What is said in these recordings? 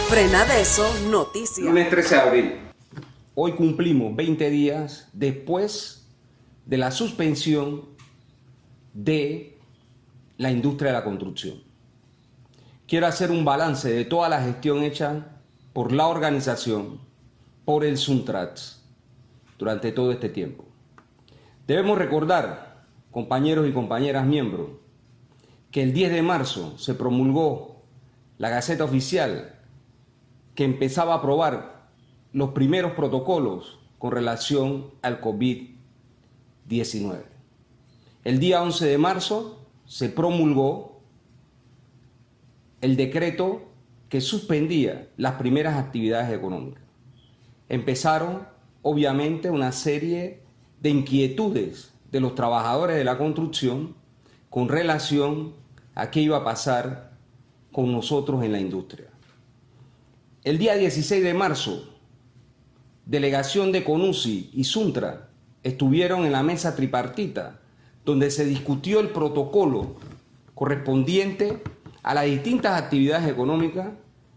Frenadeso Noticias. Lunes 13 de abril. Hoy cumplimos 20 días después de la suspensión de la industria de la construcción. Quiero hacer un balance de toda la gestión hecha por la organización, por el Suntrats, durante todo este tiempo. Debemos recordar, compañeros y compañeras miembros, que el 10 de marzo se promulgó la Gaceta Oficial que empezaba a aprobar los primeros protocolos con relación al COVID-19. El día 11 de marzo se promulgó el decreto que suspendía las primeras actividades económicas. Empezaron, obviamente, una serie de inquietudes de los trabajadores de la construcción con relación a qué iba a pasar con nosotros en la industria. El día 16 de marzo, delegación de CONUSI y Suntra estuvieron en la mesa tripartita, donde se discutió el protocolo correspondiente a las distintas actividades económicas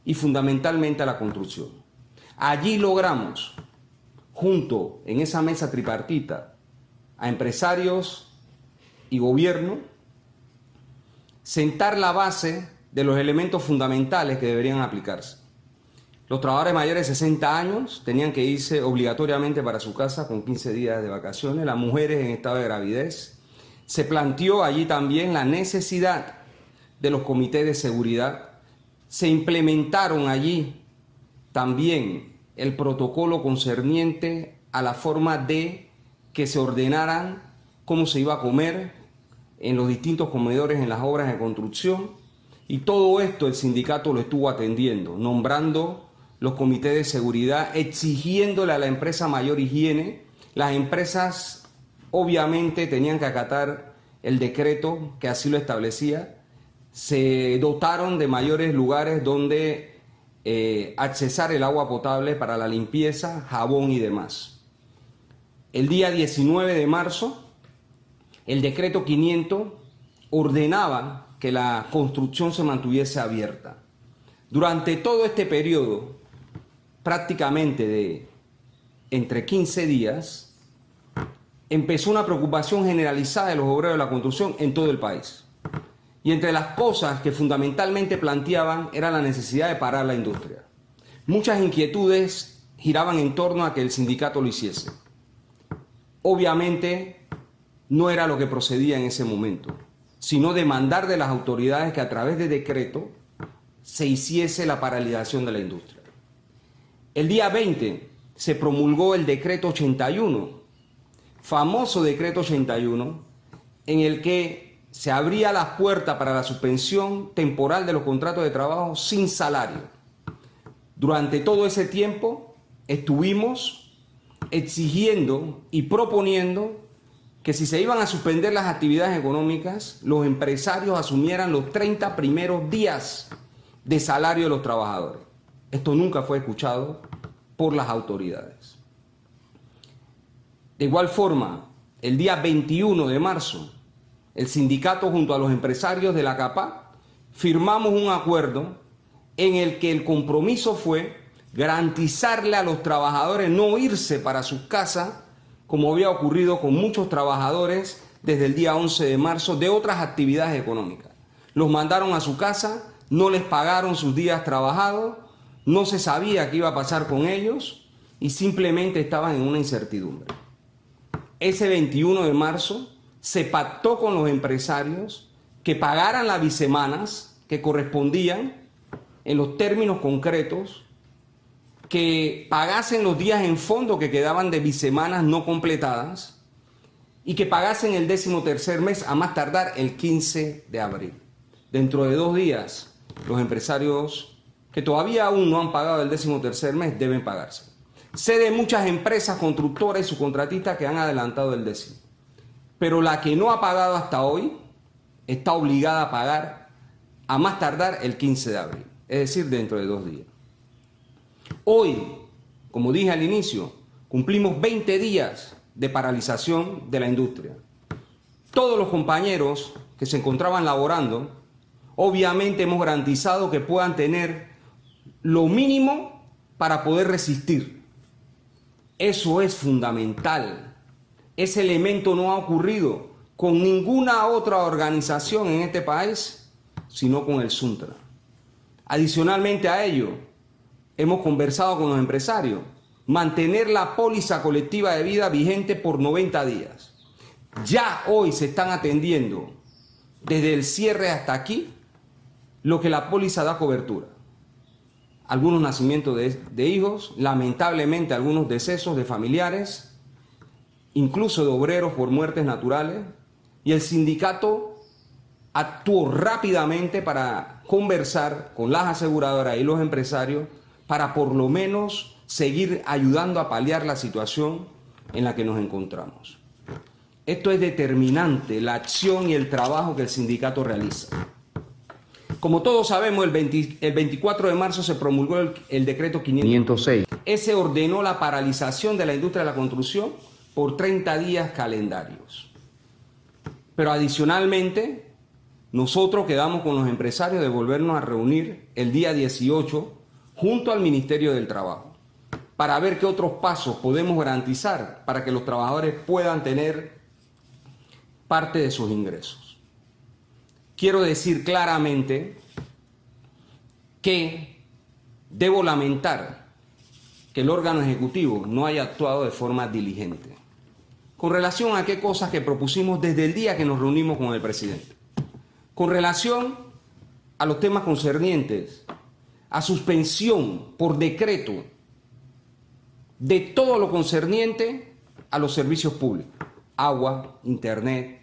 y fundamentalmente a la construcción. Allí logramos, junto en esa mesa tripartita, a empresarios y gobierno, sentar la base de los elementos fundamentales que deberían aplicarse. Los trabajadores mayores de 60 años tenían que irse obligatoriamente para su casa con 15 días de vacaciones, las mujeres en estado de gravidez. Se planteó allí también la necesidad de los comités de seguridad. Se implementaron allí también el protocolo concerniente a la forma de que se ordenaran cómo se iba a comer en los distintos comedores en las obras de construcción. Y todo esto el sindicato lo estuvo atendiendo, nombrando los comités de seguridad, exigiéndole a la empresa mayor higiene. Las empresas obviamente tenían que acatar el decreto que así lo establecía. Se dotaron de mayores lugares donde accesar el agua potable para la limpieza, jabón y demás. El día 19 de marzo, el decreto 500 ordenaba que la construcción se mantuviese abierta. Durante todo este periodo, prácticamente de entre 15 días, empezó una preocupación generalizada de los obreros de la construcción en todo el país. Y entre las cosas que fundamentalmente planteaban era la necesidad de parar la industria. Muchas inquietudes giraban en torno a que el sindicato lo hiciese. Obviamente no era lo que procedía en ese momento, sino demandar de las autoridades que a través de decreto se hiciese la paralización de la industria. El día 20 se promulgó el decreto 81, famoso decreto 81, en el que se abría la puerta para la suspensión temporal de los contratos de trabajo sin salario. Durante todo ese tiempo estuvimos exigiendo y proponiendo que si se iban a suspender las actividades económicas, los empresarios asumieran los 30 primeros días de salario de los trabajadores. Esto nunca fue escuchado por las autoridades. De igual forma, el día 21 de marzo, el sindicato junto a los empresarios de la CAPA firmamos un acuerdo en el que el compromiso fue garantizarle a los trabajadores no irse para sus casas, como había ocurrido con muchos trabajadores desde el día 11 de marzo de otras actividades económicas. Los mandaron a su casa, no les pagaron sus días trabajados, no se sabía qué iba a pasar con ellos y simplemente estaban en una incertidumbre. Ese 21 de marzo se pactó con los empresarios que pagaran las bisemanas que correspondían en los términos concretos, que pagasen los días en fondo que quedaban de bisemanas no completadas y que pagasen el 13º mes a más tardar el 15 de abril. Dentro de 2 días, los empresarios que todavía aún no han pagado el 13º mes deben pagarse. Sé de muchas empresas constructoras y subcontratistas que han adelantado el 10º, pero la que no ha pagado hasta hoy está obligada a pagar a más tardar el 15 de abril, es decir, dentro de 2 días. Hoy, como dije al inicio, cumplimos 20 días de paralización de la industria. Todos los compañeros que se encontraban laborando, obviamente hemos garantizado que puedan tener lo mínimo para poder resistir. Eso es fundamental. Ese elemento no ha ocurrido con ninguna otra organización en este país, sino con el Suntra. Adicionalmente a ello, hemos conversado con los empresarios, mantener la póliza colectiva de vida vigente por 90 días. Ya hoy se están atendiendo, desde el cierre hasta aquí, lo que la póliza da cobertura. Algunos nacimientos de hijos, lamentablemente algunos decesos de familiares, incluso de obreros por muertes naturales, y el sindicato actuó rápidamente para conversar con las aseguradoras y los empresarios para por lo menos seguir ayudando a paliar la situación en la que nos encontramos. Esto es determinante, la acción y el trabajo que el sindicato realiza. Como todos sabemos, el 24 de marzo se promulgó el decreto 506. Ese ordenó la paralización de la industria de la construcción por 30 días calendarios. Pero adicionalmente, nosotros quedamos con los empresarios de volvernos a reunir el día 18 junto al Ministerio del Trabajo para ver qué otros pasos podemos garantizar para que los trabajadores puedan tener parte de sus ingresos. Quiero decir claramente que debo lamentar que el órgano ejecutivo no haya actuado de forma diligente con relación a qué cosas que propusimos desde el día que nos reunimos con el presidente. Con relación a los temas concernientes a suspensión por decreto de todo lo concerniente a los servicios públicos, agua, internet,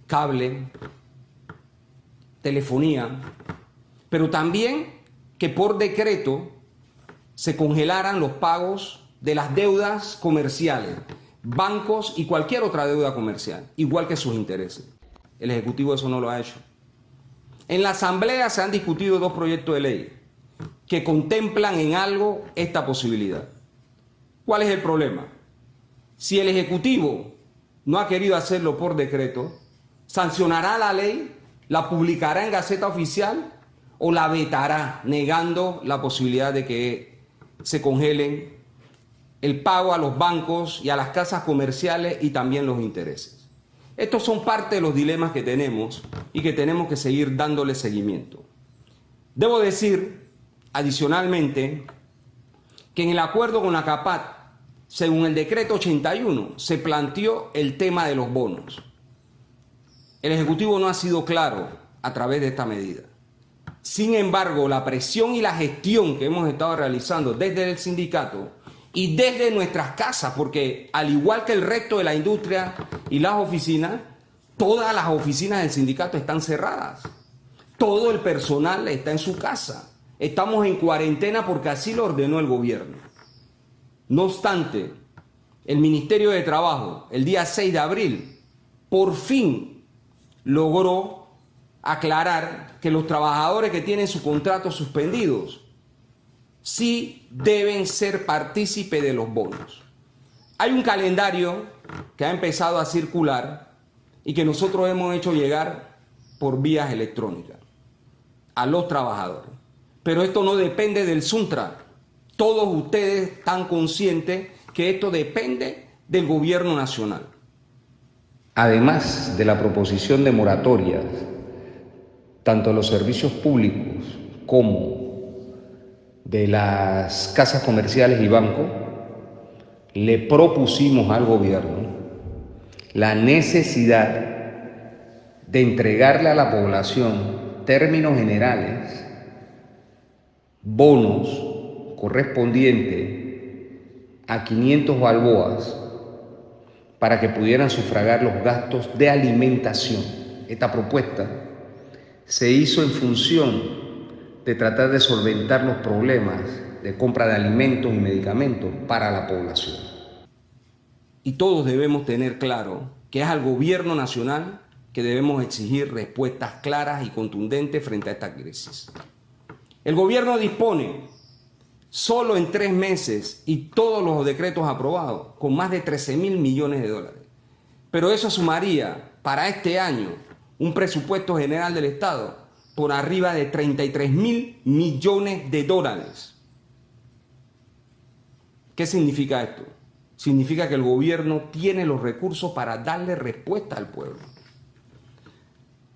cable, telefonía, pero también que por decreto se congelaran los pagos de las deudas comerciales, bancos y cualquier otra deuda comercial, igual que sus intereses. El Ejecutivo eso no lo ha hecho. En la Asamblea se han discutido dos proyectos de ley que contemplan en algo esta posibilidad. ¿Cuál es el problema? Si el Ejecutivo no ha querido hacerlo por decreto, sancionará la ley, la publicará en Gaceta Oficial o la vetará, negando la posibilidad de que se congelen el pago a los bancos y a las casas comerciales y también los intereses. Estos son parte de los dilemas que tenemos y que tenemos que seguir dándole seguimiento. Debo decir, adicionalmente, que en el acuerdo con ACAPAT, según el decreto 81, se planteó el tema de los bonos. El Ejecutivo no ha sido claro a través de esta medida. Sin embargo, la presión y la gestión que hemos estado realizando desde el sindicato y desde nuestras casas, porque al igual que el resto de la industria y las oficinas, todas las oficinas del sindicato están cerradas. Todo el personal está en su casa. Estamos en cuarentena porque así lo ordenó el gobierno. No obstante, el Ministerio de Trabajo, el día 6 de abril, por fin logró aclarar que los trabajadores que tienen sus contratos suspendidos sí deben ser partícipes de los bonos. Hay un calendario que ha empezado a circular y que nosotros hemos hecho llegar por vías electrónicas a los trabajadores. Pero esto no depende del Suntra. Todos ustedes están conscientes que esto depende del gobierno nacional. Además de la proposición de moratorias, tanto los servicios públicos como de las casas comerciales y bancos, le propusimos al gobierno la necesidad de entregarle a la población términos generales, bonos correspondientes a 500 balboas para que pudieran sufragar los gastos de alimentación. Esta propuesta se hizo en función de tratar de solventar los problemas de compra de alimentos y medicamentos para la población. Y todos debemos tener claro que es al gobierno nacional que debemos exigir respuestas claras y contundentes frente a esta crisis. El gobierno dispone solo en 3 meses y todos los decretos aprobados con más de 13.000 millones de dólares. Pero eso sumaría para este año un presupuesto general del Estado por arriba de 33.000 millones de dólares. ¿Qué significa esto? Significa que el gobierno tiene los recursos para darle respuesta al pueblo.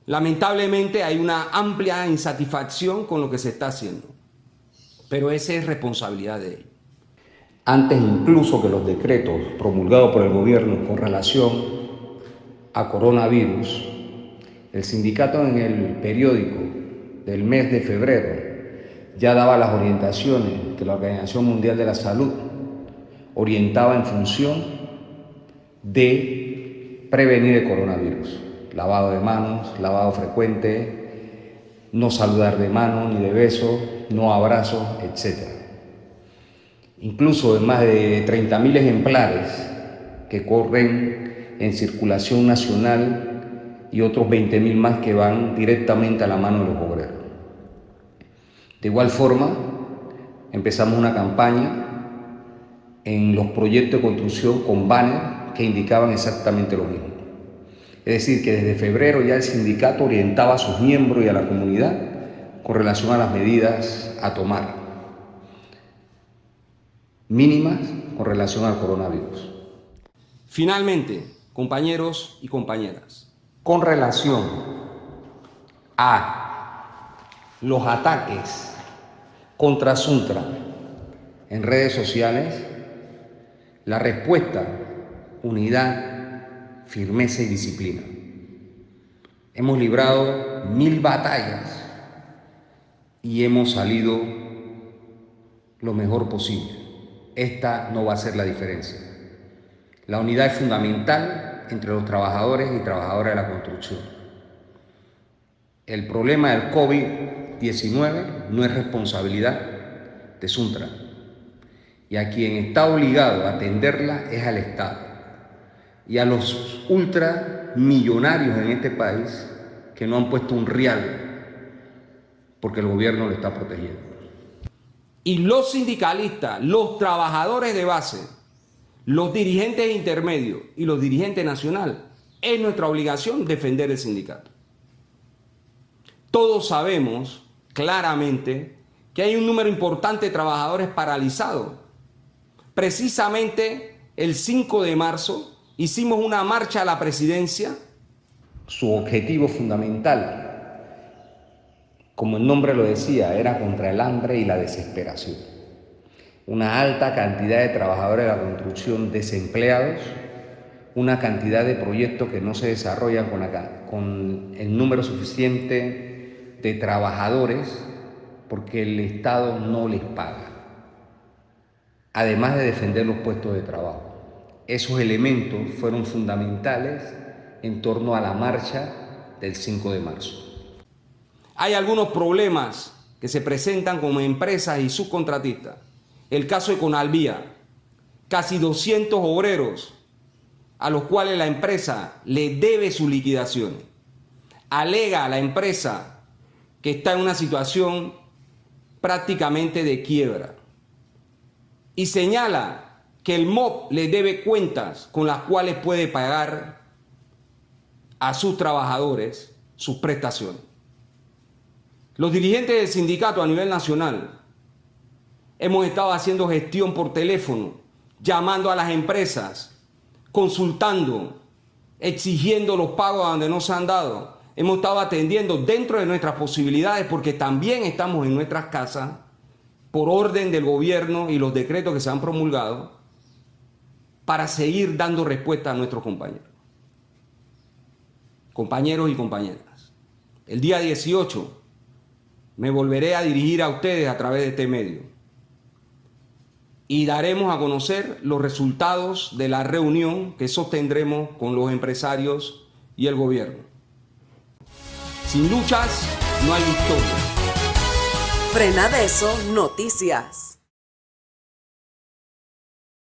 Lamentablemente hay una amplia insatisfacción con lo que se está haciendo, pero esa es responsabilidad de ellos. Antes incluso que los decretos promulgados por el gobierno con relación a coronavirus, el sindicato en el periódico del mes de febrero ya daba las orientaciones que la Organización Mundial de la Salud orientaba en función de prevenir el coronavirus. Lavado de manos, lavado frecuente, no saludar de mano ni de beso, no abrazos, etc. Incluso en más de 30.000 ejemplares que corren en circulación nacional y otros 20.000 más que van directamente a la mano de los obreros. De igual forma, empezamos una campaña en los proyectos de construcción con banners que indicaban exactamente lo mismo. Es decir, que desde febrero ya el sindicato orientaba a sus miembros y a la comunidad con relación a las medidas a tomar, mínimas con relación al coronavirus. Finalmente, compañeros y compañeras, con relación a los ataques contra Suntra en redes sociales, la respuesta: unidad, firmeza y disciplina. Hemos librado 1000 batallas y hemos salido lo mejor posible. Esta no va a ser la diferencia. La unidad es fundamental entre los trabajadores y trabajadoras de la construcción. El problema del COVID-19 no es responsabilidad de Suntra, y a quien está obligado a atenderla es al Estado y a los ultramillonarios en este país que no han puesto un real porque el gobierno lo está protegiendo. Y los sindicalistas, los trabajadores de base, los dirigentes intermedios y los dirigentes nacionales, es nuestra obligación defender el sindicato. Todos sabemos claramente que hay un número importante de trabajadores paralizados. Precisamente el 5 de marzo hicimos una marcha a la presidencia. Su objetivo fundamental, como el nombre lo decía, era contra el hambre y la desesperación. Una alta cantidad de trabajadores de la construcción desempleados, una cantidad de proyectos que no se desarrollan con el número suficiente de trabajadores porque el Estado no les paga. Además de defender los puestos de trabajo. Esos elementos fueron fundamentales en torno a la marcha del 5 de marzo. Hay algunos problemas que se presentan como empresas y subcontratistas. El caso de Conalvía, casi 200 obreros a los cuales la empresa le debe sus liquidaciones. Alega a la empresa que está en una situación prácticamente de quiebra. Y señala que el MOP le debe cuentas con las cuales puede pagar a sus trabajadores sus prestaciones. Los dirigentes del sindicato a nivel nacional hemos estado haciendo gestión por teléfono, llamando a las empresas, consultando, exigiendo los pagos a donde no se han dado. Hemos estado atendiendo dentro de nuestras posibilidades porque también estamos en nuestras casas por orden del gobierno y los decretos que se han promulgado para seguir dando respuesta a nuestros compañeros. Compañeros y compañeras, el día 18 me volveré a dirigir a ustedes a través de este medio y daremos a conocer los resultados de la reunión que sostendremos con los empresarios y el gobierno. Sin luchas no hay victoria. Frenadeso Noticias.